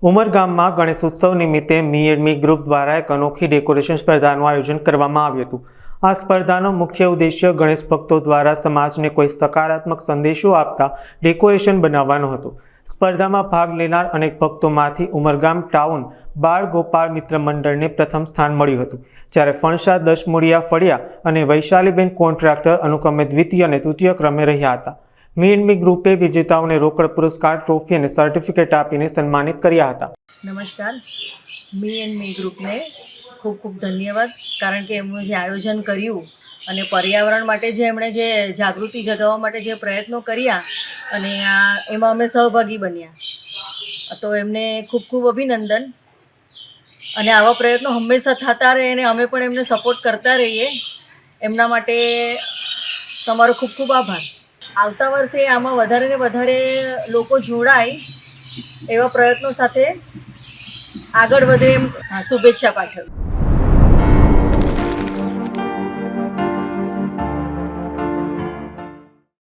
ઉમરગામમાં ગણેશોત્સવ નિમિત્તે me and me group દ્વારા એક અનોખી ડેકોરેશન સ્પર્ધાનું આયોજન કરવામાં આવ્યું હતું। આ સ્પર્ધાનો મુખ્ય ઉદ્દેશ્ય ગણેશ ભક્તો દ્વારા સમાજને કોઈ સકારાત્મક સંદેશો આપતા ડેકોરેશન બનાવવાનો હતો। સ્પર્ધામાં ભાગ લેનાર અનેક ભક્તોમાંથી ઉમરગામ ટાઉન બાળ ગોપાળ મિત્ર મંડળને પ્રથમ સ્થાન મળ્યું હતું, જ્યારે ફણસા દશમુળિયા ફળિયા અને વૈશાલીબેન કોન્ટ્રાક્ટર અનુક્રમે દ્વિતીય અને તૃતીય ક્રમે રહ્યા હતા। મી એન્ડ મી ગ્રુપે વિજેતાઓને રોકડ પુરસ્કાર, ટ્રોફી અને સર્ટિફિકેટ આપીને સન્માનિત કર્યા હતા। નમસ્કાર, મી એન્ડ મી ગ્રુપને ખૂબ ખૂબ ધન્યવાદ, કારણ કે એમનું જે આયોજન કર્યું અને પર્યાવરણ માટે જે એમણે જે જાગૃતિ જગાવવા માટે જે પ્રયત્નો કર્યા અને એમાં અમે સહભાગી બન્યા, તો એમને ખૂબ ખૂબ અભિનંદન। અને આવા પ્રયત્નો હંમેશા થતા રહે અને અમે પણ એમને સપોર્ટ કરતા રહીએ, એમના માટે તમારો ખૂબ ખૂબ આભાર। આવતા વર્ષે આમાં વધારે ને વધારે લોકો જોડાય એવા પ્રયત્નો સાથે આગળ વધે એમ શુભેચ્છા પાઠવું।